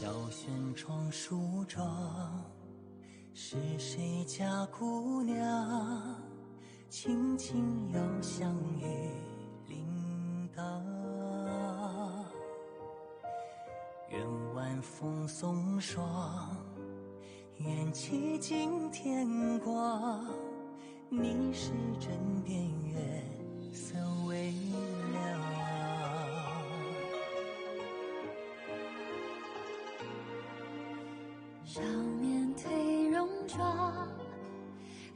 小轩窗梳妆，是谁家姑娘？轻轻摇香玉铃铛。愿晚风送霜，愿期尽天光。你是枕边月色微凉。少年褪戎装，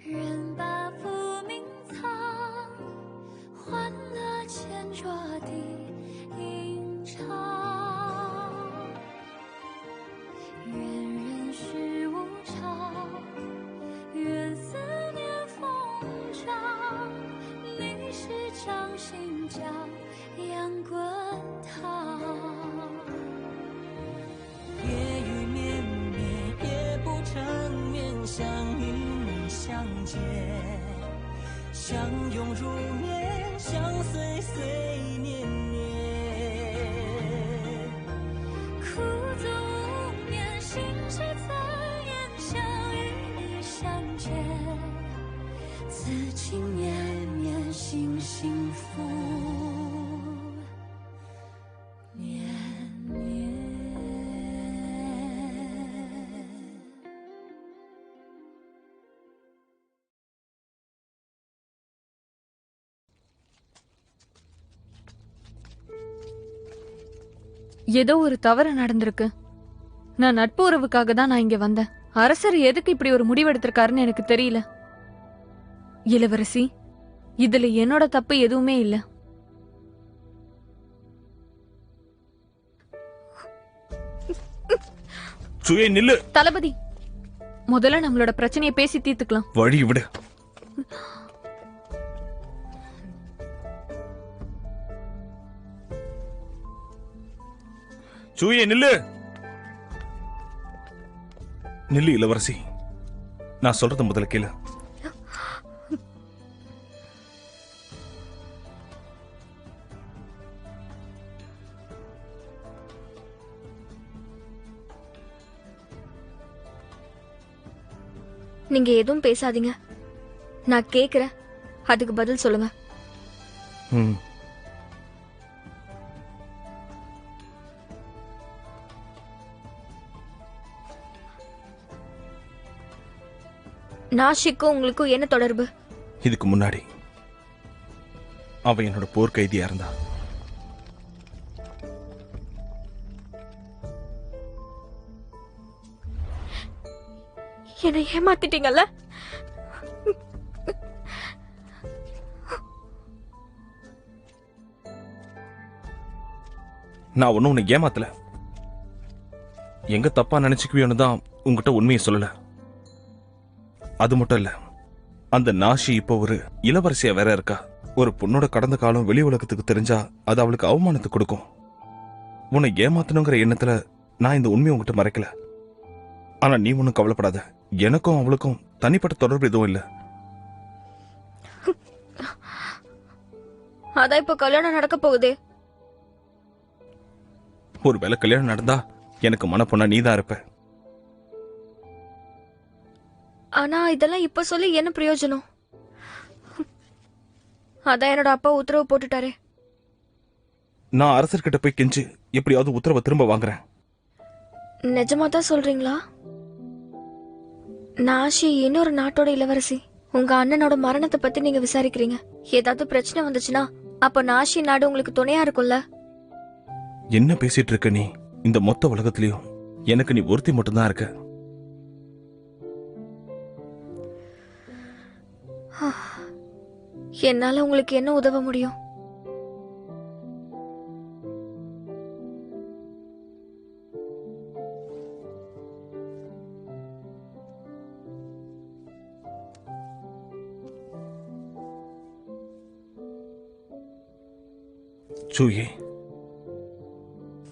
人把浮名藏，欢乐前桌的吟唱。愿人世无常，愿思念风涨。你是掌心江洋滚烫。夜雨绵绵，夜不成眠，想与你相见，相拥如眠，相随随年年。苦足无眠，心事残烟，想与你相见，此情绵绵，心幸福绵绵。ஏதோ ஒரு தவறு நடந்திருக்கு. நான் நட்பு உறவுக்காக தான் நான் இங்க வந்தேன். அரசர் எதுக்கு இப்படி ஒரு முடிவெடுத்திருக்காருன்னு எனக்கு தெரியல. இளவரசி, இதுல என்னோட தப்பு எதுவுமே இல்ல. சுயே நில்லு. தளபதி, முதல்ல நம்மளோட பிரச்சனையை பேசி தீர்த்துக்கலாம். வழி விடு. சுயே நில்லு. நில்லு இளவரசி, நான் சொல்றத முதல்ல கேளு. நீங்க எதுவும் பேசாதீங்க, நான் கேக்குறேன், அதுக்கு பதில் சொல்லுங்க. நாஷிக்கும் உங்களுக்கும் என்ன தொடர்பு? இதுக்கு முன்னாடி அவ என்னோட போர் கைதியா இருந்தா. என்னை ஏமாத்திட்டீங்கல்ல? நான் ஒன்னும் உன்னை ஏமாத்தல. எங்க தப்பா நினைச்சுக்குவியோன்னு தான் உங்ககிட்ட உண்மையை சொல்லல. அது மட்டும் இல்ல, அந்த நாஷி இப்போ ஒரு இளவரசியா வேற இருக்கா. ஒரு பொண்ணோட கடந்த காலம் வெளி உலகத்துக்கு தெரிஞ்சா அது அவளுக்கு அவமானத்தை கொடுக்கும். உன்னை ஏமாத்தணுங்கிற எண்ணத்துல நான் இந்த உண்மையை உங்ககிட்ட மறைக்கல. ஆனா நீ ஒன்னும் கவலைப்படாத, எனக்கும் அவளுக்கும் தனிப்பட்ட தொடர்பு எதுவும் இல்ல. அதான் இப்ப கல்யாணம் நடக்க போகுதே. ஒருவேளை கல்யாணம் நடந்தா எனக்கு மனப்பொண்ணா நீதான் இருப்ப. ஆனா இதெல்லாம் இப்ப சொல்லி என்ன பிரயோஜனம்? அதான் என்னோட அப்பா உத்தரவு போட்டுட்டாரே. நான் அரசர்கிட்ட போய் கெஞ்சு எப்படியாவது உத்தரவை திரும்ப வாங்குறேன். நிஜமா தான் சொல்றீங்களா? நாஷி இன்னொரு நாட்டோட இளவரசி. உங்க அண்ணனோட மரணத்தை பத்தி நீங்க விசாரிக்கிறீங்க. ஏதாவது பிரச்சனை வந்துச்சுன்னா அப்ப நாஷி நாடு உங்களுக்கு துணையா இருக்கும்ல? என்ன பேசிட்டு இருக்க நீ? இந்த மொத்த உலகத்திலயும் எனக்கு நீ ஒருத்தி மட்டும்தான் இருக்க. என்னால உங்களுக்கு என்ன உதவ முடியும்? சூயே,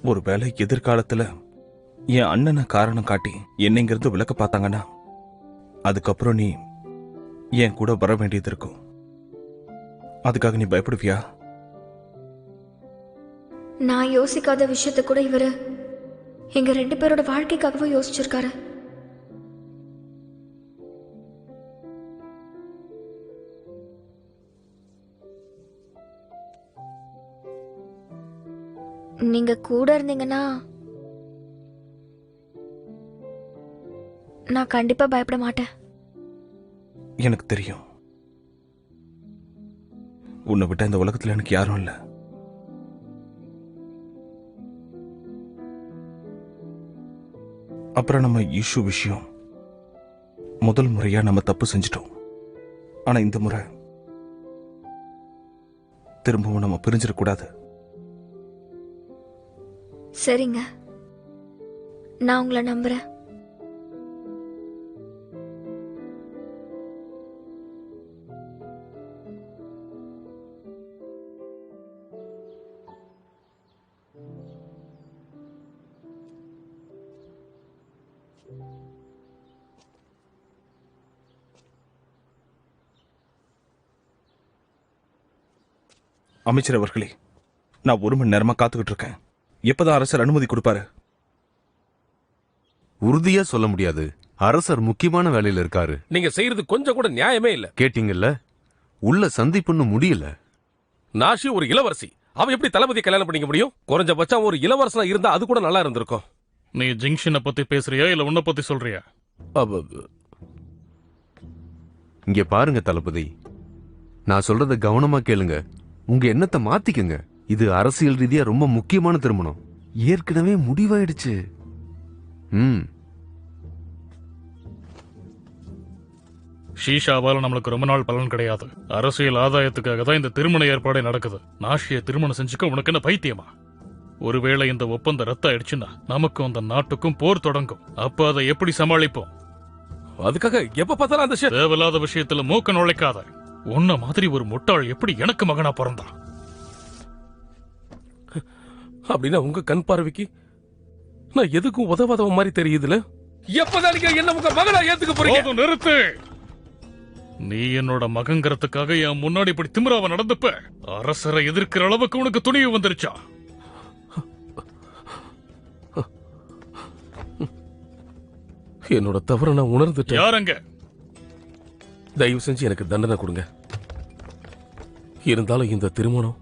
ஒருவேளை எதிர்காலத்துல என் அண்ணனை காரணம் காட்டி என்னைங்கிறது விளக்க பார்த்தாங்கன்னா அதுக்கப்புறம் நீ என் கூட வர வேண்டியது இருக்கும். அதுக்காக நீ பயப்படுவியா? நான் யோசிக்காத விஷயத்த கூட இவரு எங்க 2 பேரோட வாழ்க்கைக்காகவும் யோசிச்சிருக்காரு. நீங்க கூட இருந்தீங்கன்னா நான் கண்டிப்பா பயப்பட மாட்டேன். எனக்கு தெரியும், உன்னை விட்ட இந்த உலகத்துல எனக்கு யாரும் இல்ல. அப்புறம் நம்ம இஷ்யூ விஷயம், முதல் முறையா நம்ம தப்பு செஞ்சிட்டோம். ஆனா இந்த முறை திரும்பவும் நம்ம பிரிஞ்சிடக்கூடாது. சரிங்க, நான் உங்களை நம்புறேன். அமைச்சர் அவர்களே, நான் 1 மணி நேரமா காத்துக்கிட்டு இருக்கேன். எப்பதான் அரசர் அனுமதி கொடுப்பாரு? உறுதியா சொல்ல முடியாது. அரசர் முக்கியமான வேலையில இருக்காரு. நீங்க செய்யறது கொஞ்சம் கூட நியாயமே இல்ல. கேட்டீங்கல்ல, உள்ள சந்திப்புன்னு முடியல. நாஷி ஒரு இளவரசி, அவ எப்படி தளபதியை கல்யாணம் பண்ணிக்க முடியும்? குறைஞ்சபட்சம் ஒரு இளவரசனா இருந்தா அது கூட நல்லா இருந்திருக்கும். நீ ஜங்ஷனை பத்தி பேசுறியா இல்ல உன்னை பத்தி சொல்றியா? இங்க பாருங்க தளபதி, நான் சொல்றத கவனமா கேளுங்க. உங்க எண்ணத்தை மாத்திக்கங்க. இது அரசியல் ரீதியா ரொம்ப முக்கியமான திருமணம். ஏற்கனவே முடிவாயிடுச்சு. ஷீஷாவால நம்மளுக்கு ரொம்ப நாள் பலன் கிடையாது. அரசியல் ஆதாயத்துக்காக தான் இந்த திருமண ஏற்பாடே நடக்குது. நாஷிய திருமணம் செஞ்சுக்க உனக்கு என்ன பைத்தியமா? ஒருவேளை இந்த ஒப்பந்தம் ரத்த ஆயிடுச்சுன்னா நமக்கும் அந்த நாட்டுக்கும் போர் தொடங்கும். அப்ப அதை எப்படி சமாளிப்போம்? அதுக்காக எப்ப பார்த்தாலும் அந்த தேவையில்லாத விஷயத்துல மூக்க நுழைக்காத. உன்ன மாதிரி ஒரு முட்டாள் எப்படி எனக்கு மகனா பிறந்தான்? அப்படின்னா உங்க கண் பார்வைக்கு நான் எதுக்கும் உதவாதவ மாதிரி தெரியுதுல? எப்பதான் நீங்க என்ன உங்க மகனா ஏத்துக்க போறீங்க? நிறுத்து. நீ என்னோட மகங்கிறதுக்காக என் முன்னாடி இப்படி திமிராவ நடந்துப்ப அரசரை எதிர்க்கிற அளவுக்கு உனக்கு துணிவு வந்துருச்சா? என்னோட தவற நான் உணர்ந்துட்டேன். யாரங்க? தயவு செஞ்சு எனக்கு தண்டனை கொடுங்க. இருந்தாலும் இந்த திருமணம்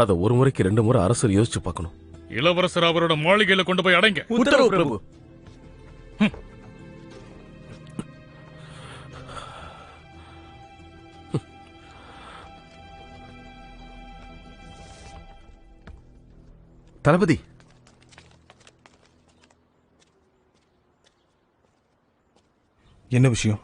அத ஒரு முறைக்கு 2 முறை அரசர் யோசிச்சு பார்க்கணும். இளவரசர் அவரோட மாளிகையில கொண்டு போய் அடைங்க. உத்தரவு பிரபு. தளபதி, என்ன விஷயம்?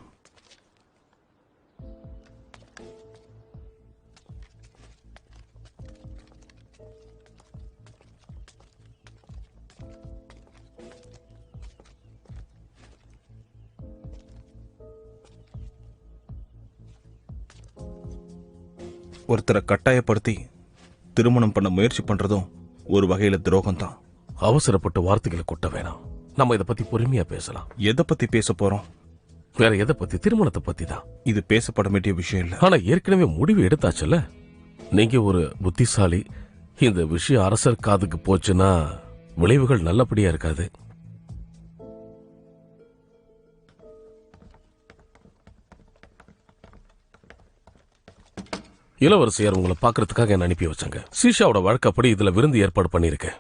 ஒருத்தரை கட்டாயப்படுத்தி திருமணம் பண்ண முயற்சி பண்றதும் ஒரு வகையில துரோகம் தான். அவசரப்பட்டு வார்த்தைகளை கொட்ட வேணாம். நம்ம இத பத்தி பொறுமையா பேசலாம். எதை பத்தி பேச போறோம்? வேற எதை பத்தி? திருமணத்தை பத்தி தான். இது பேசப்பட வேண்டிய விஷயம் இல்ல. ஆனா ஏற்கனவே முடிவு எடுத்தாச்சுல்ல. நீங்க ஒரு புத்திசாலி. இந்த விஷயம் அரசர் காதுக்கு போச்சுன்னா விளைவுகள் நல்லபடியா இருக்காது. இளவரசியார் உங்களை பாக்குறதுக்காக என்ன அனுப்பி வச்சாங்க. சீஷாவோட வழக்கப்படி இதுல விருந்து ஏற்பாடு பண்ணிருக்கேன்.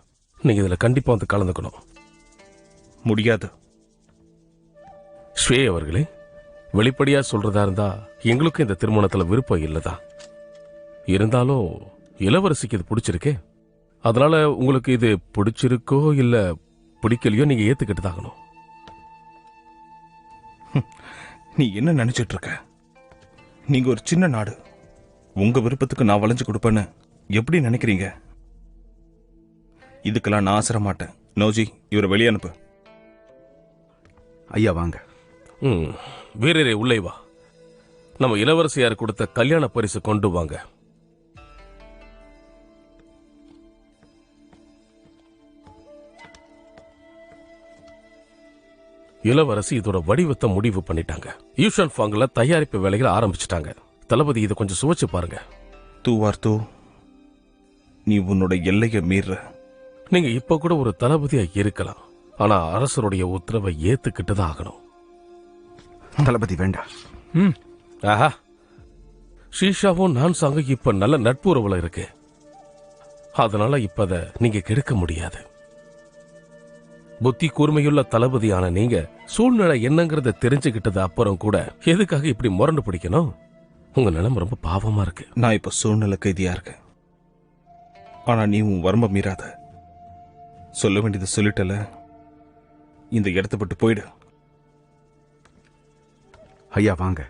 நீங்க இதுல கண்டிப்பா வந்து கலந்துக்கணும். முடியாது. ஸ்வே அவர்களே, வெளிப்படையா சொல்றதா இருந்தா எங்களுக்கும் இந்த திருமணத்துல விருப்பம் இல்லதான். இருந்தாலும் இளவரசிக்கு இது பிடிச்சிருக்கே. அதனால உங்களுக்கு இது பிடிச்சிருக்கோ இல்ல பிடிக்கலையோ நீங்க ஏத்துக்கிட்டு தாகணும். நீ என்ன நினைச்சிட்டு இருக்க? நீங்க ஒரு சின்ன நாடு. உங்க விருப்பத்துக்கு நான் வளைஞ்சு கொடுப்பேன்னு எப்படி நினைக்கிறீங்க? இதுக்கெல்லாம் நான் ஆசர மாட்டேன். நோஜி, இவரை வெளியே அனுப்பு. ஐயா வாங்க. வீரரே உள்ளே வா. நம்ம இளவரசியார் கொடுத்த கல்யாண பரிசு கொண்டு வாங்க. இளவரசி இதோட வடிவத்தை முடிவு பண்ணிட்டாங்க. யூஷன் ஃபாங்ல தயாரிப்பு வேலைகளை ஆரம்பிச்சிட்டாங்க. தளபதி இதை கொஞ்சம் சுவைச்சு பாருங்க. தூவார் தூ, நீ உன்னோட எல்லையை மீற. நீங்க இப்ப கூட ஒரு தளபதியா இருக்கலாம், ஆனா அரசருடைய உத்தரவை ஏத்துக்கிட்டு தான் ஆகணும். தளபதி வேண்டாம். ஆஹா, ஷீஷாவும் நான் சாங்க இப்ப நல்ல நட்பு உறவுல இருக்கு. அதனால இப்ப அத நீங்க கெடுக்க முடியாது. புத்தி கூர்மையுள்ள தளபதியான நீங்க சூழ்நிலை என்னங்கறத தெரிஞ்சுக்கிட்டது அப்புறம் கூட எதுக்காக இப்படி முரண்டு பிடிக்கணும்? உங்க நிலைமை ரொம்ப பாவமா இருக்கு. நான் இப்ப சூழ்நிலை கைதியா இருக்கேன். ஆனா நீ உன் வரம்ப மீறாத. சொல்ல வேண்டியது சொல்லிட்டல. இந்த இடத்தை விட்டு போயிடு. ஐயா வாங்க.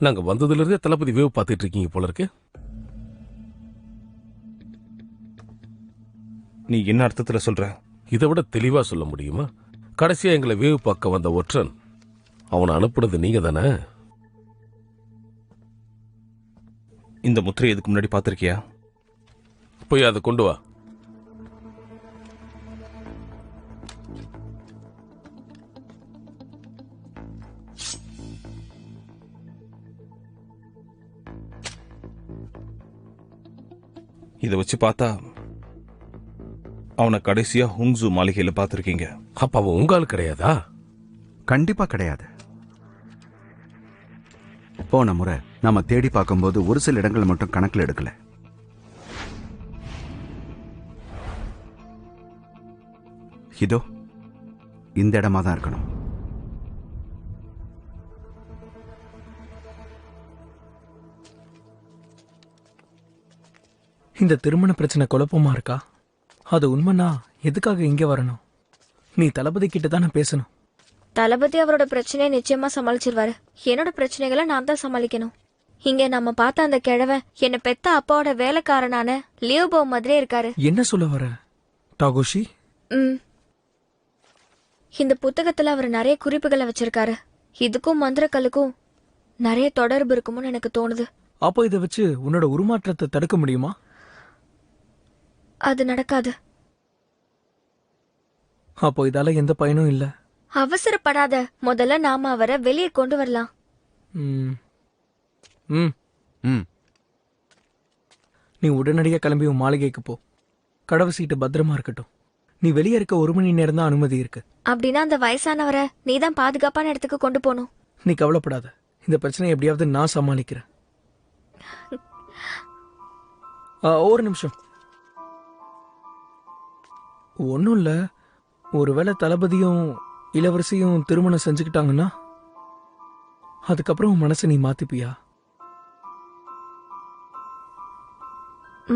நாங்க வந்ததுல இருந்தே தளபதி வேவ் பார்த்துட்டு இருக்கீங்க போல இருக்கு. நீ என்ன அர்த்தத்துல சொல்ற? இதை விட தெளிவா சொல்ல முடியுமா? கடைசியா எங்களை வேவ் பார்க்க வந்த ஒற்றன், அவனை அனுப்புனது நீங்க தானே? இந்த முத்திரை இதுக்கு முன்னாடி பார்த்திருக்கியா? போய் அதை கொண்டு வா. இதை வச்சு பார்த்தா அவனை கடைசியா ஹுங்ஸு மாளிகையில பார்த்திருக்கீங்க. அப்ப அவன் உங்கால் கிடையாதா? கண்டிப்பா கிடையாது. போன முறை நாம தேடி பார்க்கும்போது ஒரு சில இடங்கள் மட்டும் கணக்கில் எடுக்கல. இதோ இந்த இடமா தான் இருக்கணும். இந்த திருமண பிரச்சனை குழப்பமா இருக்கா? அது உண்மைனா எதுக்காக இங்க வரணும்? நீ தளபதி கிட்ட தானே பேசணும். தளபதி அவரோட பிரச்சனையை நிச்சயமா சமாளிச்சிருவாரு. என்னோட பிரச்சனைகளை நான் தான் சமாளிக்கணும். இங்க நம்ம பார்த்த அந்த கிழவன் என்ன பெத்த அப்பாவோட வேலைக்காரனான லியோபோ மாதிரியே இருக்காரு. என்ன சொல்ல வர டாகோஷி? இந்த புத்தகத்துல அவர் நிறைய குறிப்புகளை வச்சிருக்காரு. இதுக்கும் மந்திரக்கல்லுக்கும் நிறைய தொடர்பு இருக்கும்னு எனக்கு தோணுது. அப்போ இதை வச்சு உன்னோட உருமாற்றத்தை தடுக்க முடியுமா? அது நடக்காது. அப்போ இதால எந்த பயனும் இல்ல. அவசரப்படாத. முதல்ல நாம அவரை வெளியே கொண்டு வரலாம். நீ உடனடியா கிளம்பி உன் மாளிகைக்கு போ. கடவு சீட்டு பத்திரமா இருக்கட்டும். நீ வெளியே இருக்க 1 மணி நேரம் தான் அனுமதி இருக்கு. அப்படின்னா அந்த வயசானவரை நீ தான் பாதுகாப்பான இடத்துக்கு கொண்டு போகணும். நீ கவலைப்படாத. இந்த பிரச்சனை எப்படியாவது நான் சமாளிக்கிறேன். ஒரு நிமிஷம். ஒன்னும் இல்ல. ஒருவேளை தளபதியும் இளவரசியும் திருமணம் செஞ்சுக்கிட்டாங்கன்னா அதுக்கப்புறம் மனசை நீ மாத்திப்பியா?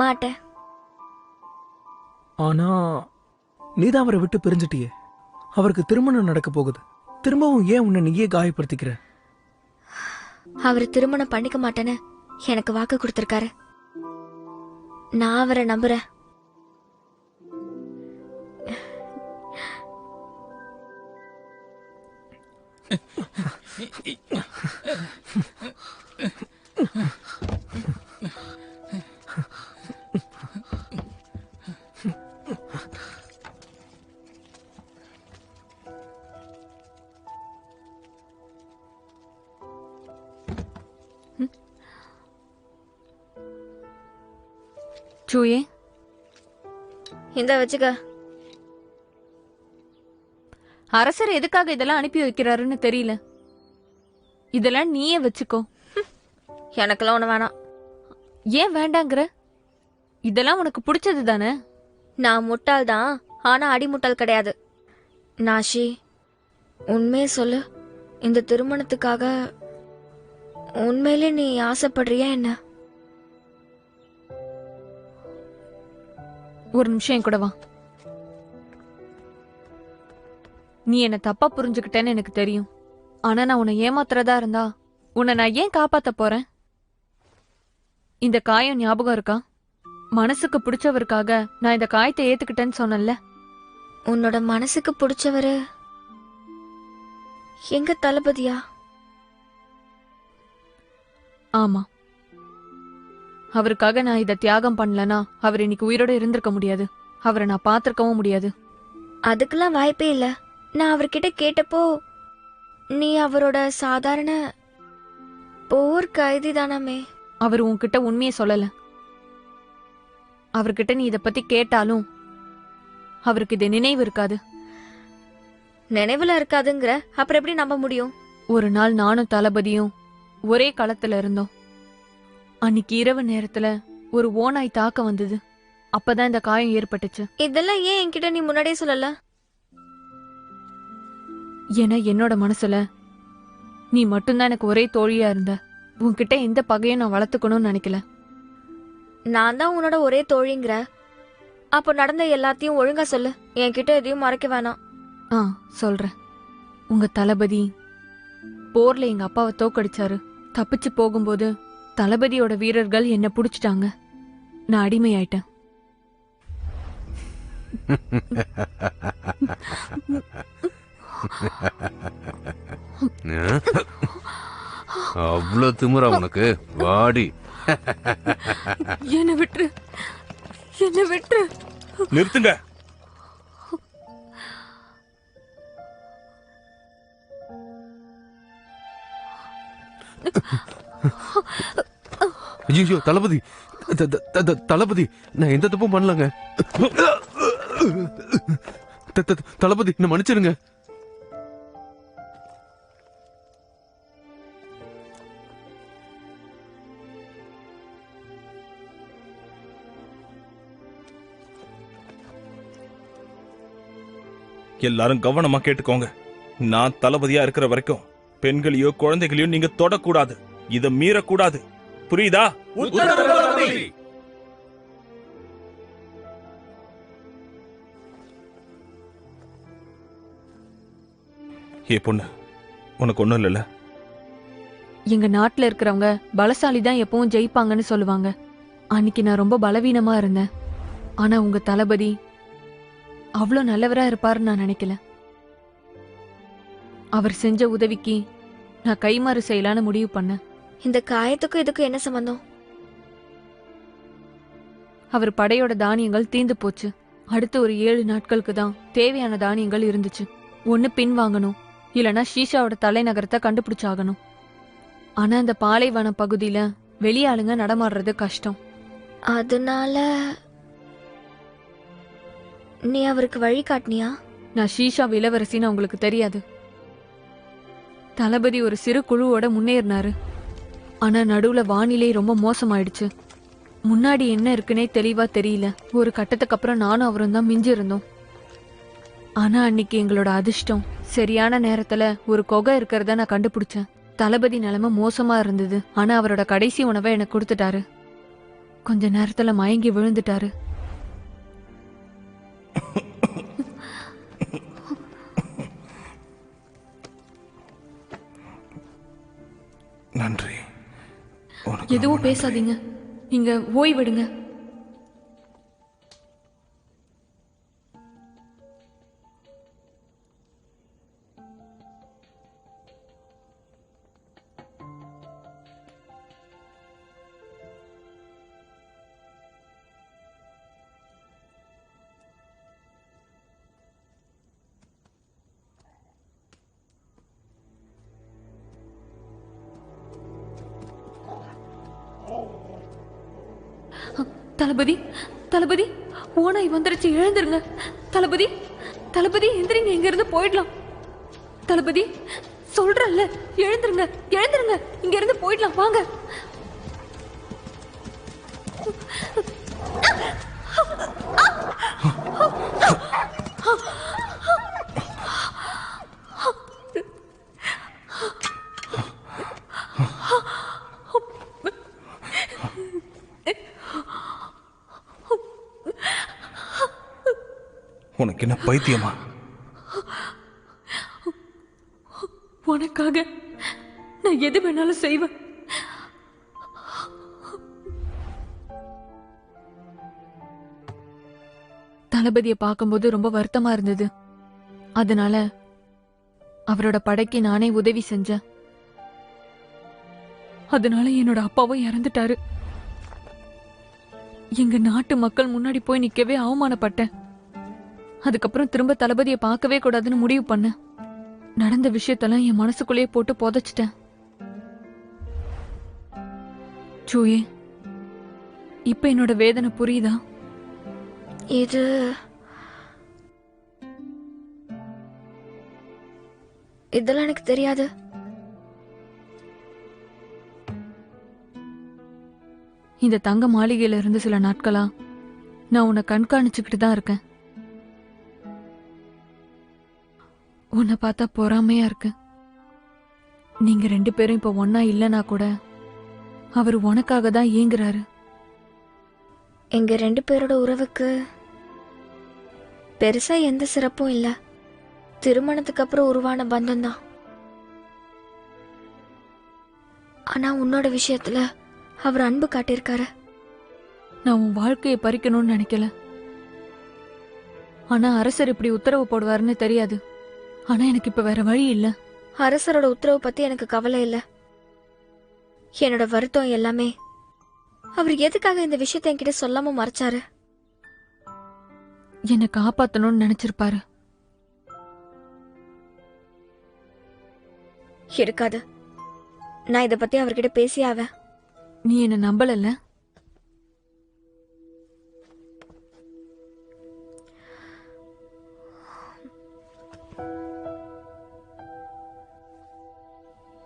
மாட்டேன். ஆனா நீதான் அவரை விட்டு பிரிஞ்சிட்டியே. அவருக்கு திருமணம் நடக்க போகுது. திரும்பவும் ஏன் உன்னை நீயே காயப்படுத்திக்கிற? அவர் திருமணம் பண்ணிக்க மாட்டேன்னு எனக்கு வாக்கு கொடுத்திருக்காரு. நான் அவரை நம்புறேன். சூயே, இந்த வச்சுக்க. அரசர் எதுக்காக இதெல்லாம் அனுப்பி வைக்கிறாருன்னு தெரியல. இதெல்லாம் நீயே வச்சுக்கோ. எனக்கெல்லாம் ஒண்ணு வேணாம். ஏன் வேண்டாங்கிற? இதெல்லாம் உனக்கு பிடிச்சது தானே? நான் முட்டாள் தான், ஆனா அடிமுட்டாள் கிடையாது. நாஷி, உண்மையே சொல்லு. இந்த திருமணத்துக்காக உண்மையிலே நீ ஆசைப்படுறியா என்ன? ஒரு நிமிஷம் என் கூட வா. நீ என்ன தப்பா புரிஞ்சுக்கிட்டேன்னு எனக்கு தெரியும். ஆனா நான் உன்னை ஏமாத்துறதா இருந்தா உன்னை நான் ஏன் காப்பாத்த போறேன்? இந்த காயம் ஞாபகம் இருக்கா? மனசுக்கு பிடிச்சவருக்காக நான் இந்த காயத்தை ஏத்துக்கிட்டேன்னு சொன்னேன்ல. உன்னோட மனசுக்கு பிடிச்சவரு எங்க தளபதியா? ஆமா. அவருக்காக நான் இதை தியாகம் பண்ணலனா அவர் இன்னைக்கு உயிரோட இருந்திருக்க முடியாது. அவரை நான் பார்த்திருக்கவும் முடியாது. அதுக்கெல்லாம் வாய்ப்பே இல்ல. நான் அவர்கிட்ட கேட்டப்போ நீ அவரோட சாதாரண போர் கைதி தானாமே. அவர் உன்கிட்ட உண்மையை சொல்லல. அவர்கிட்ட நீ இத பத்தி கேட்டாலும் அவருக்கு இது நினைவு இருக்காது. நினைவுல இருக்காதுங்கிற, அப்புறம் எப்படி நம்ப முடியும்? ஒரு நாள் நானும் தளபதியும் ஒரே களத்துல இருந்தோம். அன்னைக்கு இரவு நேரத்துல ஒரு ஓநாய் தாக்க வந்தது. அப்பதான் இந்த காயம் ஏற்பட்டுச்சு. இதெல்லாம் ஏன் என்கிட்ட நீ முன்னாடியே சொல்லல? ஏன்னா என்னோட மனசுல நீ மட்டும்தான் எனக்கு ஒரே தோழியா இருந்த. உன்கிட்ட எந்த பகையும் நான் வளர்த்துக்கணும்னு நினைக்கல. நான் தான் உன்னோட ஒரே தோழிங்கிற, அப்போ நடந்த எல்லாத்தையும் ஒழுங்கா சொல்லு. என்கிட்ட எதையும் மறைக்க வேணாம். சொல்றேன். உங்க தளபதி போர்ல எங்க அப்பாவை தோக்கடிச்சாரு. தப்பிச்சு போகும்போது தளபதியோட வீரர்கள் என்ன புடிச்சிட்டாங்க. நான் அடிமையாயிட்டேன். அவ்வளவு திமிரா உனக்கு? வாடி. என்ன விட்டுரு, என்ன விட்டுரு. நிறுத்துங்க. ஐயோ தளபதி, தளபதி நான் எந்த தப்பும் பண்ணலங்க. தளபதி என்ன மன்னிச்சிருங்க. எல்லாரும் கவனமா கேட்டுக்கோங்க. நான் தளபதியா இருக்கிற வரைக்கும் பெண்களையோ குழந்தைகளையோ நீங்க தொடக்கூடாது. இத மீறக்கூடாது. புரியுதா? ஏ பொண்ணு, உனக்கு ஒண்ணும் இல்லைல்ல? எங்க நாட்டுல இருக்கிறவங்க பலசாலி தான் எப்பவும் ஜெயிப்பாங்கன்னு சொல்லுவாங்க. அன்னைக்கு நான் ரொம்ப பலவீனமா இருந்தேன். ஆனா உங்க தளபதி அவ்வளோ நல்லவரா இருப்பாருன்னு நான் நினைக்கல. அவர் செஞ்ச உதவிக்கு நான் கைமாறு செய்யலான்னு முடிவு பண்ணேன். இந்த காயத்துக்கும் இதுக்கும் என்ன சம்பந்தம்? அவர் படையோட தானியங்கள் தீந்து போச்சு. அடுத்த ஒரு 7 நாட்களுக்கு தான் தேவையான தானியங்கள் இருந்துச்சு. ஒன்னு பின் வாங்கணும், இல்லனா ஷீஷாவோட தலைநகரத்தை கண்டுபிடிச்சாகணும். ஆனா அந்த பாலைவன பகுதியில வெளியாளுங்க நடமாடுறது கஷ்டம். அதனால நீ அவருக்கு வழி காட்டினியா? நான் ஷீஷா இளவரசின்னு அவங்களுக்கு தெரியாது. தளபதி ஒரு சிறு குழுவோட முன்னேறினாரு. ஆனா நடுவுல வானிலை ரொம்ப மோசமாயிடுச்சு. முன்னாடி என்ன இருக்குன்னே தெளிவா தெரியல. ஒரு கட்டத்துக்கு அப்புறம் நானும் அவரும் தான் மிஞ்சி இருந்தோம். ஆனா அன்னைக்கு எங்களோட அதிர்ஷ்டம், சரியான நேரத்துல ஒரு குகை இருக்கிறத நான் கண்டுபிடிச்சேன். தளபதி நிலைமை மோசமா இருந்தது. ஆனா அவரோட கடைசி உணவை எனக்கு கொடுத்துட்டாரு. கொஞ்ச நேரத்துல மயங்கி விழுந்துட்டாரு. நன்றி. எதுவும் பேசாதீங்க, நீங்க ஓய்வெடுங்க. தளபதி, தளபதி, ஓனாய் வந்துருச்சு, எழுந்துருங்க. தளபதி, தளபதி எந்திரிங்க, இங்க இருந்து போயிடலாம். தளபதி சொல்றல்ல, எழுந்துருங்க, எழுந்துருங்க, இங்க இருந்து போயிடலாம், வாங்க. உனக்கு என்ன பைத்தியமா? உனக்காக நான் எது வேணாலும் செய்வேன். தளபதியை பார்க்கும்போது ரொம்ப வருத்தமா இருந்தது. அதனால அவரோட படைக்கு நானே உதவி செஞ்சேன். அதனால என்னோட அப்பாவும் இறந்துட்டாரு. எங்க நாட்டு மக்கள் முன்னாடி போய் நிக்கவே அவமானப்பட்டேன். அதுக்கப்புறம் திரும்ப தளபதியை பார்க்கவே கூடாதுன்னு முடிவு பண்ணேன். நடந்த விஷயத்தெல்லாம் என் மனசுக்குள்ளேயே போட்டு புதைச்சிட்டேன். ஜூயே, இப்ப என்னோட வேதனை புரியுதா? இது இதெல்லாம் எனக்கு தெரியாது. இந்த தங்க மாளிகையில இருந்து சில நாட்களா நான் உன்னை கண்காணிச்சுக்கிட்டு தான் இருக்கேன். உன்னை பார்த்தா பொறாமையா இருக்கு. நீங்க 2 பேரும் இப்ப ஒன்னா இல்லனா கூட அவர் உனக்காக தான் ஏங்குறாரு. எங்க 2 பேரோட உறவுக்கு பெருசா எந்த சிறப்பும் இல்ல. திருமணத்துக்கு அப்புறம் உருவான பந்தம் தான். ஆனா உன்னோட விஷயத்துல அவர் அன்பு காட்டியிருக்காரு. நான் உன் வாழ்க்கையை பறிக்கணும்னு நினைக்கல. ஆனா அரசர் இப்படி உத்தரவு போடுவாருன்னு தெரியாது. ஆனா எனக்கு இப்ப வேற வழி இல்ல. அரசரோட உத்தரவு பத்தி எனக்கு கவலை இல்ல. என்னோட வருத்தம் எல்லாமே அவர் எதுக்காக இந்த விஷயத்தை என்கிட்ட சொல்லாம மறைச்சாரு? என்னை காப்பாத்தணும்னு நினைச்சிருப்பாரு. இருக்காது. நான் இத பத்தி அவர்கிட்ட பேசியாவ. நீ என்ன நம்பலல்ல?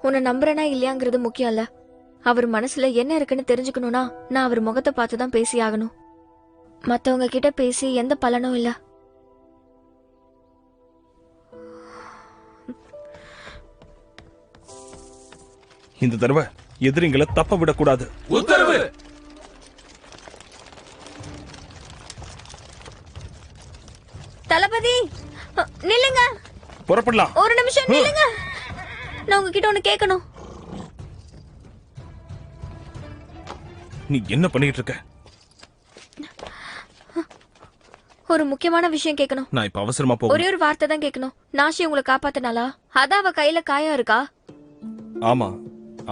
உன்னை நம்புறேனா இல்லையாங்கிறது முக்கியம் இல்ல. அவர் மனசுல என்ன இருக்குன்னு தெரிஞ்சுக்கணும்னா நான் அவர் முகத்தை பார்த்துதான் பேசி ஆகணும். மத்தவங்க கிட்ட பேசி எந்த பலனும் இல்ல. இந்த தடவை எதிரிங்களை தப்ப விடக்கூடாது. உத்தரவு. தளபதி நில்லுங்க. புறப்படலாம். ஒரு நிமிஷம் நில்லுங்க. நான் உங்ககிட்ட ஒண்ணு கேட்கணும். நீ என்ன பண்ணிட்டு இருக்க? ஒரு முக்கியமான விஷயம் கேட்கணும். நான் இப்ப அவசரமா போக. ஒரே ஒரு வார்த்தை தான் கேட்கணும். நாஷி உங்களை காப்பாத்தினாலா? அதான் அவ கையில காயம் இருக்கா? ஆமா.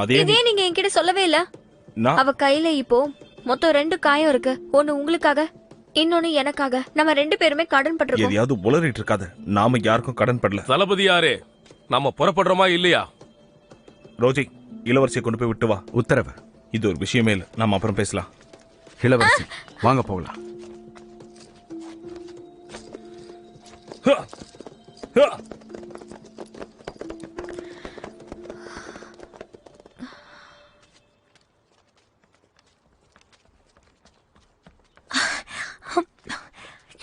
அதே நீங்க என்கிட்ட சொல்லவே இல்ல. அவ கையில இப்போ மொத்தம் 2 காயம் இருக்கு. ஒன்னு உங்களுக்காக, இன்னொன்னு எனக்காக. நம்ம 2 பேருமே கடன் பட்டிருக்கோம். எதையாவது உளறிட்டு இருக்காத. நாம யாருக்கும் கடன் படல. தளபதி யாரே, நாம புறப்படுறோமா இல்லையா? ரோஜி, இளவரசியை கொண்டு போய் விட்டு வா. உத்தரவு. இது ஒரு விஷயமே இல்ல. நாம அப்புறம் பேசலாம். இளவரசி வாங்க போகலாம்.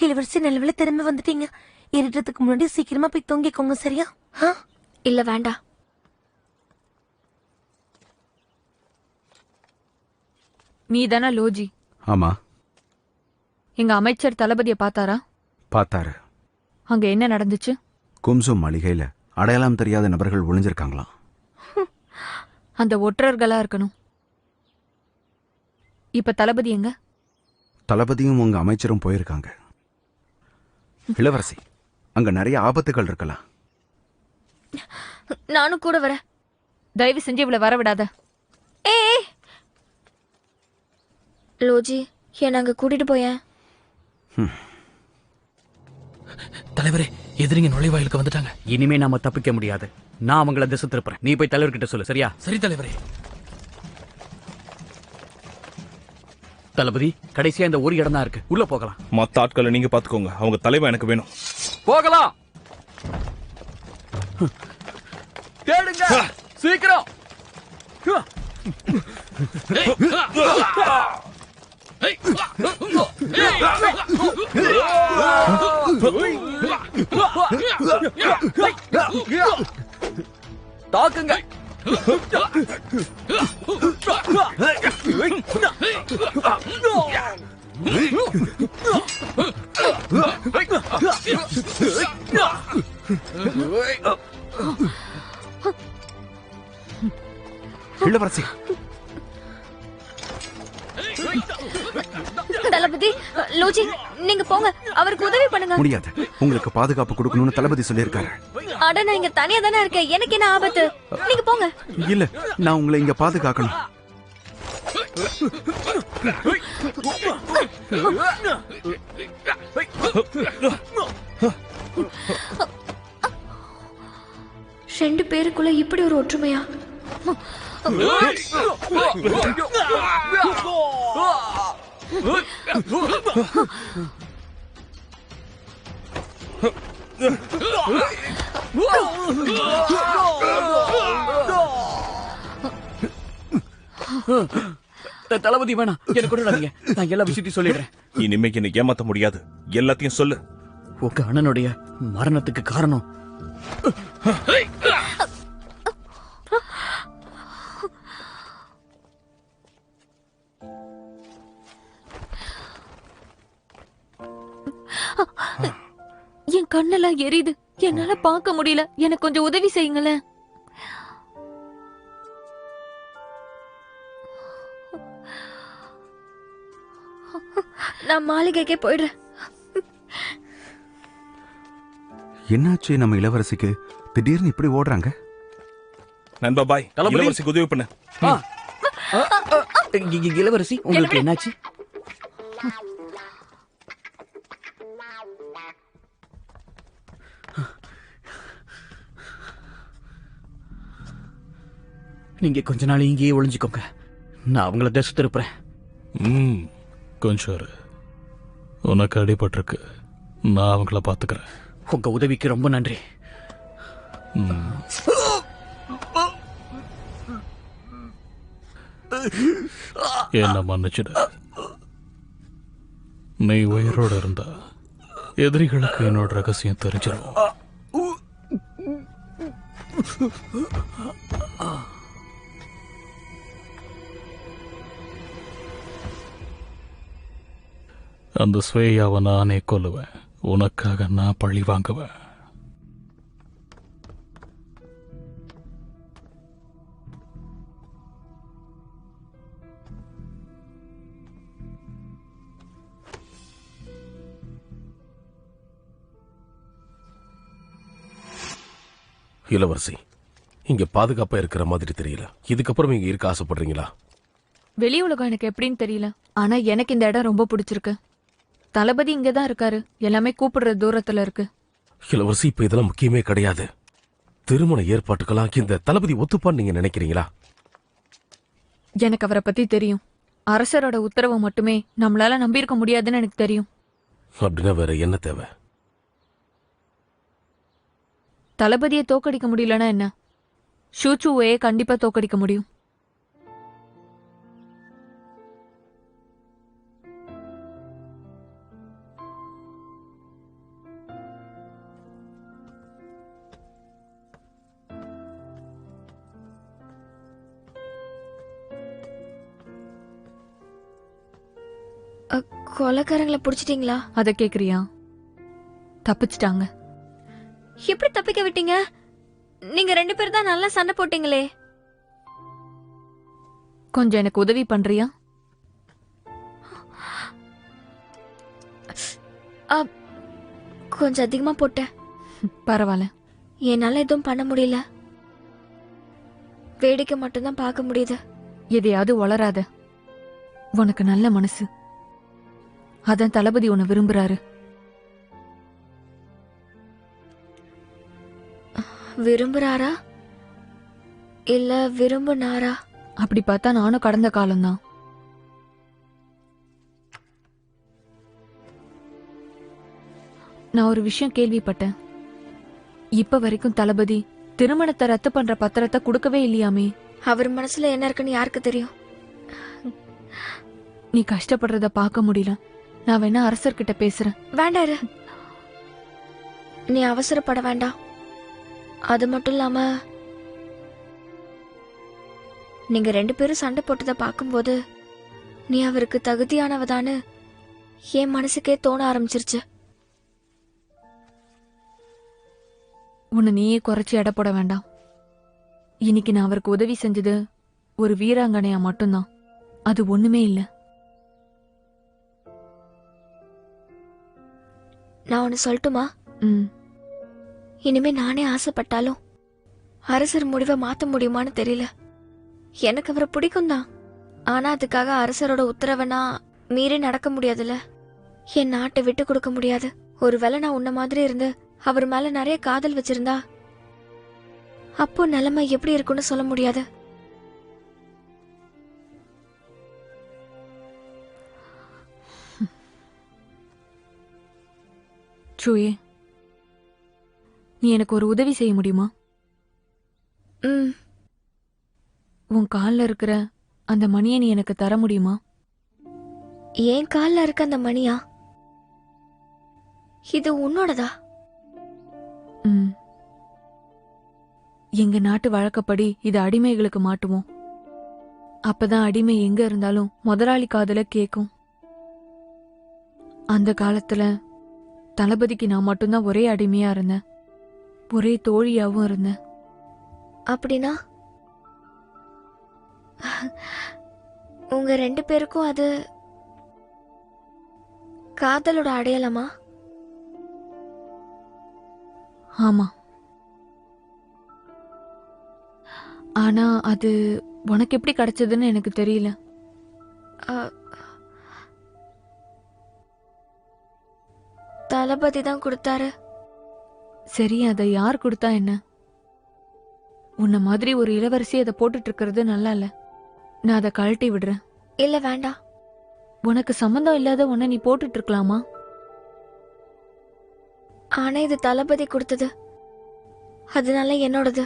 இளவரசி நல்லவேளை திரும்ப வந்துட்டீங்க. இருட்டத்துக்கு முன்னாடி சீக்கிரமா போய் தூங்கிக்கோங்க. சரியா? இல்ல வேண்டாம். நீ தானே லோஜி? ஆமா. எங்க அமைச்சர் தளபதியை பார்த்தாரா? பார்த்தாரு. அங்க என்ன நடந்துச்சு? கும்சும் மாளிகையில அடையாளம் தெரியாத நபர்கள் ஒளிஞ்சிருக்காங்களாம். அந்த ஒற்றர்களா இருக்கணும். இப்ப தளபதி எங்க? தளபதியும் உங்க அமைச்சரும் போயிருக்காங்க. இளவரசி, அங்க நிறைய ஆபத்துகள் இருக்கலாம். நானும் கூட வரேன். தயவு செஞ்சு இவளை வர விடாத. ஏய் லோஜி, என்ன அங்க கூட்டிட்டு போயேன். தலைவரே, எதிரிங்க நுழைவாயிலுக்கு வந்துட்டாங்க. இனிமே நாம தப்பிக்க முடியாது. நான் அவங்கள திசை திருப்புறேன். நீ போய் தலைவர்கிட்ட சொல்லு. சரியா? சரி தலைவரே. தளபதி, கடைசியா இந்த ஒரு இடம் தான் இருக்கு. உள்ள போகலாம். மத்த ஆட்களை நீங்க பாத்துக்கோங்க. அவங்க தலைவன் எனக்கு வேணும். போகலாம். தேடுங்க சீக்கிரம். தாக்குங்க. இளவரசி, தளபதி, லோஜி நீங்க போங்க. அவருக்கு உதவி பண்ணுங்க. முடியாது. உங்களுக்கு பாதுகாப்பு கொடுக்கணும்னு தளபதி சொல்லியிருக்காரு. அட, நான் இங்க தனியா தானே இருக்கேன். எனக்கு என்ன ஆபத்து? நீங்க போங்க. இல்ல, நான் உங்களை இங்க பாதுகாக்கணும். ரெண்டு பேருக்குள்ள இப்படி ஒரு ஒற்றுமையா? தளபதி வேணாம், எனக்கு கூட நான் எல்லா விஷயத்தையும் சொல்லிடுறேன். இனிமே என்னை ஏமாத்த முடியாது. எல்லாத்தையும் சொல்லு. உங்க அண்ணனுடைய மரணத்துக்கு காரணம் என் கண்ணெல்லாம் எரியுது. என்னால பார்க்க முடியல. எனக்கு கொஞ்சம் உதவி செய்யுங்களேன். நான் மாளிகைக்கே போயிடுறேன். என்னாச்சு நம்ம இளவரசிக்கு? திடீர்னு இப்படி ஓடுறாங்க. நண்பா பாய், தளபதி. இளவரசிக்கு உதவி பண்ணு. இளவரசி, உங்களுக்கு என்னாச்சு? நீங்க கொஞ்ச நாள் இங்கேயே ஒளிஞ்சுக்கோங்க. நான் அவங்கள திசை திருப்புறேன். கொஞ்சம் இரு. உனக்கு அடிபட்டிருக்கு, நான் அவங்கள பாத்துக்கிறேன். உங்க உதவிக்கு ரொம்ப நன்றி. என்ன மன்னிச்சிடு. நீ உயிரோட இருந்தா எதிரிகளுக்கு என்னோட ரகசியம் தெரிஞ்சிடும். அந்த ஸ்வேயாவை நானே கொல்லுவேன். உனக்காக நான் பழி வாங்குவேன். இளவரசி, இங்க பாதுகாப்பா இருக்கிற மாதிரி தெரியல. இதுக்கப்புறம் இங்க இருக்க ஆசைப்படுறீங்களா? வெளி உலகம் எனக்கு எப்படின்னு தெரியல, ஆனா எனக்கு இந்த இடம் ரொம்ப பிடிச்சிருக்கு. தளபதி இங்கதான் இருக்காரு. எல்லாமே கூப்பிடுற தூரத்துல இருக்கு. இளவரசி, இப்ப இதெல்லாம் முக்கியமே கிடையாது. திருமண ஏற்பாட்டுக்கெல்லாம் இந்த தளபதி ஒத்துப்பான்னு நீங்க நினைக்கிறீங்களா? எனக்கு அவரை பத்தி தெரியும். அரசரோட உத்தரவு மட்டுமே நம்மளால நம்பியிருக்க முடியாதுன்னு எனக்கு தெரியும். அப்படின்னா வேற என்ன தேவை? தளபதியை தோக்கடிக்க முடியலன்னா என்ன, ஷூச்சுவையே கண்டிப்பா தோக்கடிக்க முடியும். கொலைக்காரங்களை புடிச்சிட்டீங்களா? அத கேக்குறியா? தப்பிச்சிட்டாங்க. எப்படி தப்பிக்க விட்டீங்க? நீங்க ரெண்டு பேரும் தான் நல்லா சண்டை போட்டீங்களே. கொஞ்சம் எனக்கு உதவி பண்றியா? கொஞ்சம் அதிகமா போட்டேன். பரவாயில்ல. என்னால எதுவும் பண்ண முடியல. வேடிக்கை மட்டும்தான் பார்க்க முடியுது. எதையாவது வளராத. உனக்கு நல்ல மனசு. அதான் தளபதி உன்னை விரும்புறாரு. விரும்புறாரா இல்ல விரும்புனாரா? அப்படி பார்த்தா நானும் கடந்த காலம்தான். நான் ஒரு விஷயம் கேள்விப்பட்டேன். இப்ப வரைக்கும் தளபதி திருமணத்தை ரத்து பண்ற பத்திரத்தை கொடுக்கவே இல்லையாமே. அவர் மனசுல என்ன இருக்குன்னு யாருக்கு தெரியும்? நீ கஷ்டப்படுறத பார்க்க முடியல. நான் வேணா அரசர்கிட்ட பேசுறேன். வேண்டாரு, நீ அவசரப்பட வேண்டாம். அது மட்டும் இல்லாம நீங்க ரெண்டு பேரும் சண்டை போட்டதை பார்க்கும்போது நீ அவருக்கு தகுதியானவதான்னு என் மனசுக்கே தோண ஆரம்பிச்சிருச்சு. உன்னை நீயே குறைச்சி எடை போட வேண்டாம். இன்னைக்கு நான் அவருக்கு உதவி செஞ்சது ஒரு வீராங்கனையா மட்டும்தான். அது ஒண்ணுமே இல்ல. நான் ஒன்னு சொல்லட்டுமா? இனிமே நானே ஆசைப்பட்டாலும் அரசர் முடிவை மாத்த முடியுமான்னு தெரியல. எனக்கு அவரை பிடிக்கும் தான், ஆனா அதுக்காக அரசரோட உத்தரவை நான் மீறி நடக்க முடியாதுல்ல. என் நாட்டை விட்டு கொடுக்க முடியாது. ஒருவேளை நான் உன்ன மாதிரி இருந்து அவர் மேல நிறைய காதல் வச்சிருந்தா அப்போ நிலைமை எப்படி இருக்குன்னு சொல்ல முடியாது. சூயே, நீ எனக்கு ஒரு உதவி செய்ய முடியுமா? உன் காலில் இருக்கிற அந்த மணியை நீ எனக்கு தர முடியுமா? என் காலில் இருக்க அந்த மணியா? இது உன்னோடதா? எங்க நாட்டு வழக்கப்படி இது அடிமைகளுக்கு மாட்டுவோம். அப்பதான் அடிமை எங்க இருந்தாலும் முதலாளி காதுல கேக்கும். அந்த காலத்துல தளபதிக்கு நான் மட்டும்தான் ஒரே அடிமையா இருந்தேன், ஒரே தோழியாவும் இருந்தேன். அப்படின்னா உங்க 2 பேருக்கும் அது காதலோட அடையாளமா? ஆமா. ஆனா அது உனக்கு எப்படி கிடைச்சதுன்னு எனக்கு தெரியல. தளபதி தான் கொடுத்தாரு. சரி, அதை யார் கொடுத்தா என்ன? உன்ன மாதிரி ஒரு இளவரசி அதை போட்டுட்டு இருக்கிறது நல்லா இல்ல. நான் அதை கழட்டி விடுறேன். இல்ல வேண்டாம். உனக்கு சம்பந்தம் இல்லாத உன்னை நீ போட்டுட்டு இருக்கலாமா? ஆனா இது தளபதி கொடுத்தது, அதனால என்னோடது.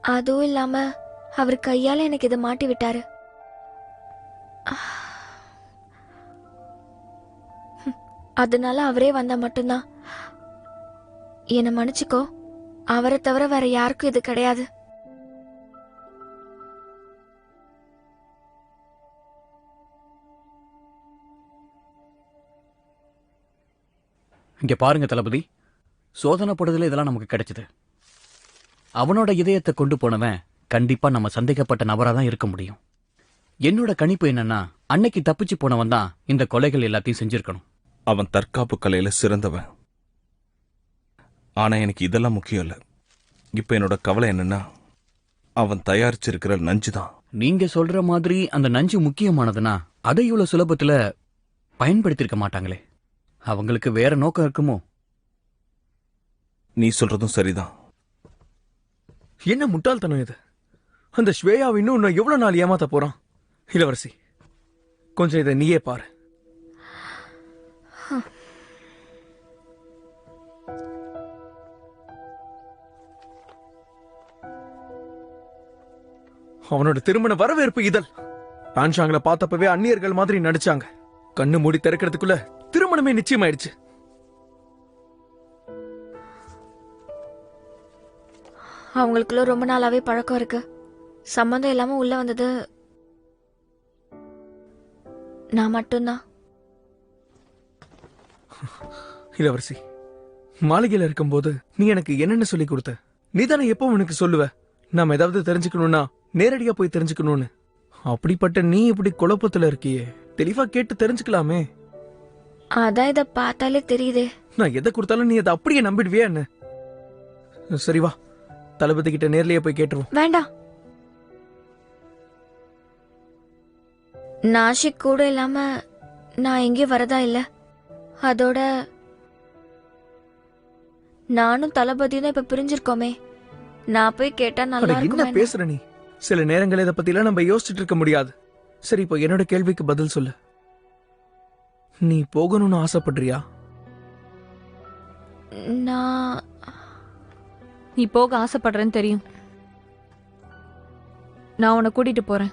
அதுவும் இல்லாம அவர் கையால எனக்கு இதை மாட்டி விட்டாரு. அதனால அவரே வந்தா மட்டும்தான். என்னை மன்னிச்சுக்கோ, அவரை தவிர வேற யாருக்கும் இது கிடையாது. இங்க பாருங்க தளபதி, சோதனை போடுறதுல இதெல்லாம் நமக்கு கிடைச்சது. அவனோட இதயத்தை கொண்டு போனவன் கண்டிப்பா நம்ம சந்தேகப்பட்ட நபரா தான் இருக்க முடியும். என்னோட கணிப்பு என்னன்னா, அன்னைக்கு தப்பிச்சு போனவன் தான் இந்த கொலைகள் எல்லாத்தையும் செஞ்சிருக்கணும். அவன் தற்காப்பு கலையில சிறந்தவன். ஆனா எனக்கு இதெல்லாம் முக்கியம் இல்ல. இப்ப என்னோட கவலை என்னன்னா, அவன் தயாரிச்சிருக்கிற நஞ்சு தான். நீங்க சொல்ற மாதிரி அந்த நஞ்சு முக்கியமானதுன்னா அதை இவ்வளவு சுலபத்துல பயன்படுத்திருக்க மாட்டாங்களே. அவங்களுக்கு வேற நோக்கம் இருக்குமோ? நீ சொல்றதும் சரிதான். என்ன முட்டாள்தனம் இது? அந்த ஸ்வேயாவை இன்னும் இன்னும் எவ்வளவு நாள் ஏமாத்த போறான்? இளவரசி, கொஞ்சம் இதை நீயே பாரு. அவனோட திருமண வரவேற்பு இதழ். பான்ஷாங்களை பார்த்தப்பவே அந்நியர்கள் மாதிரி நடிச்சாங்க. கண்ணு மூடி திறக்கிறதுக்குள்ள திருமணமே நிச்சயமாயிடுச்சு. அவங்களுக்குள்ள ரொம்ப நாளாவே பழக்கம் இருக்கு. சம்பந்தம் இல்லாம உள்ள வந்தது நான் மட்டும்தான். இளவரசி, மாளிகையில இருக்கும்போது நீ எனக்கு என்னென்ன சொல்லி கொடுத்த? நீ தானே எப்போ உனக்கு சொல்லுவ நாம ஏதாவது தெரிஞ்சுக்கணும்னா நேரடியா போய் தெரிஞ்சுக்கணும்னு. அப்படிப்பட்ட நீ இப்படி குழப்பத்துல இருக்கியே, தெளிவா கேட்டு தெரிஞ்சுக்கலாமே. அதான் இத பார்த்தாலே தெரியுதே. நான் எதை கொடுத்தாலும் நீ அதை அப்படியே நம்பிடுவியா என்ன? சரி வா, தளபதி கிட்ட நேர்லயே போய் கேட்டுருவோம். வேண்டாம். நாஷிக் கூட இல்லாம நான் எங்கேயும் வரதா இல்ல. அதோட நானும் தளபதியும் தான் இப்ப பிரிஞ்சிருக்கோமே. நான் போய் கேட்டா நல்லா என்ன இருக்கும். பேசுற நீ? சில நேரங்கள் இதை பத்தி எல்லாம் நம்ம யோசிச்சுட்டு இருக்க முடியாது. சரி, இப்போ என்னோட கேள்விக்கு பதில் சொல்லு. நீ போகணும்னு ஆசைப்படுறியா? நீ போக ஆசைப்படுறேன்னு தெரியும். நான் உன்னை கூட்டிட்டு போறேன்.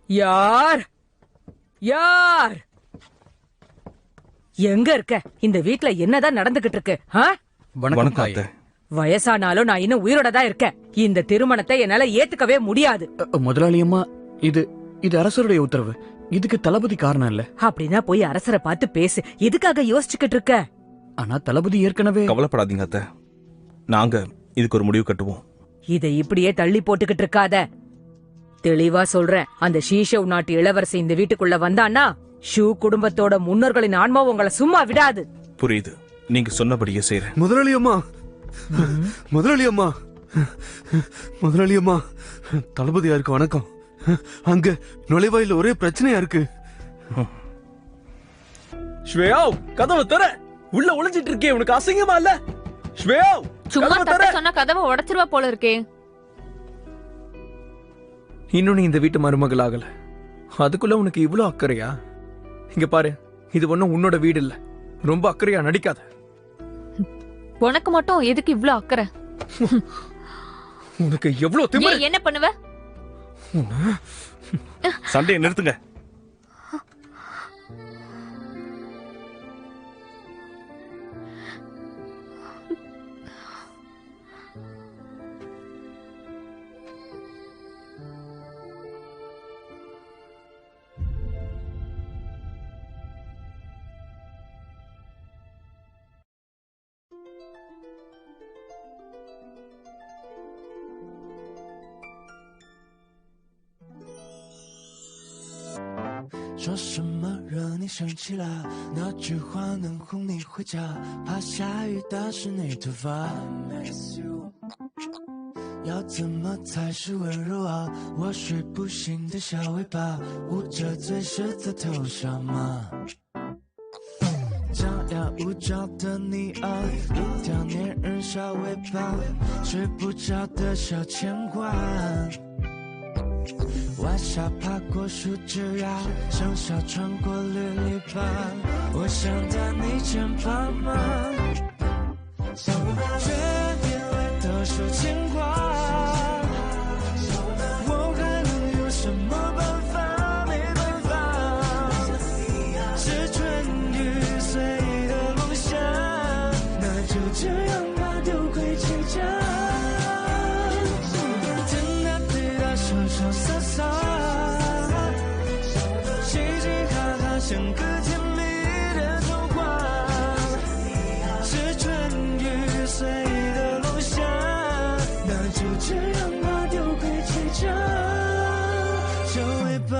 யார் யார் எங்க இருக்க? இந்த வீட்ல என்னதான் நடந்துகிட்டு இருக்கு? வயசானாலும் நான் இன்னும் உயிரோட தான் இருக்கேன். இந்த திருமணத்தை என்னால ஏத்துக்கவே முடியாது. முதலாளியம்மா, இது அரசருடைய உத்தரவு. இதுக்கு தளபதி காரணம் இல்ல. அப்படின்னா போய் அரசரை பார்த்து பேசு. எதுக்காக யோசிச்சுக்கிட்டு இருக்க? ஆனா தளபதி ஏற்கனவே. கவலைப்படாதீங்க அத்தை, நாங்க இதுக்கு ஒரு முடிவு கட்டுவோம். இதை இப்படியே தள்ளி போட்டுக்கிட்டு இருக்காத. தெளிவா சொல்றேன், அந்த ஷீஷவ் நாட்டு இளவரசி இந்த வீட்டுக்குள்ள வந்தான்னா ஷூ குடும்பத்தோட முன்னோர்களின் ஆன்மா உங்களை சும்மா விடாது. புரியுது, நீங்க சொன்னபடியே செய்றேன். முதலாளியம்மா, முதலாளியம்மா, முதலாளியம்மா, தளபதியாருக்கு வணக்கம். அங்க நுழைவாயில ஒரே பிரச்சனையா இருக்கு. ஸ்வேயா கதவை தர. உள்ள ஒளிஞ்சிட்டு இருக்கே, உனக்கு அசிங்கமா இல்ல? ஸ்வேயா சும்மா தர சொன்னா கதவை உடைச்சிருவா போல இருக்கே. இன்னும் நீ இந்த வீட்டு மருமகள் ஆகல, அதுக்குள்ள உனக்கு இவ்வளவு அக்கறையா? இங்க பாரு, இது ஒண்ணும் உன்னோட வீடு இல்ல. ரொம்ப அக்கறையா நடிக்காத. உனக்கு மட்டும் எதுக்கு இவ்ளோ அக்கறை? உனக்கு எவ்வளவு திமிரு? நீ என்ன பண்ணுவ? சண்டையை நிறுத்துங்க.说什么惹你生气了？那句话能哄你回家，怕下雨打湿你头发。要怎么才是温柔啊？我睡不醒的小尾巴，捂着嘴是在偷笑吗？张牙舞爪的你啊，一条粘人小尾巴，睡不着的小牵挂。晚霞爬过树枝桠，盛夏穿过绿篱笆，我想在你肩膀吗？却眼泪都是牵挂，我还能有什么办法？没办法，是春雨随意的落下，那就这样吧，丢回去家。说说洒洒，嘻嘻哈哈，像个甜蜜的童话。是春雨随意的落下，那就这样吧，丢回去家，小尾巴。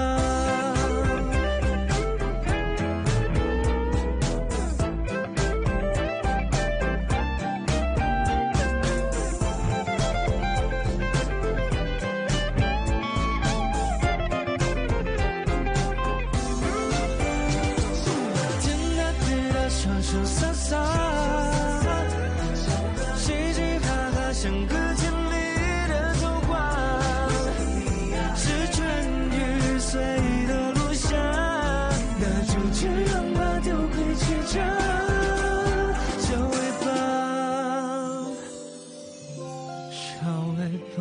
说洒洒，嘻嘻哈哈，像个甜蜜的童话。是春雨随意的落下，那就这样吧，丢回去家，小尾巴，小尾巴。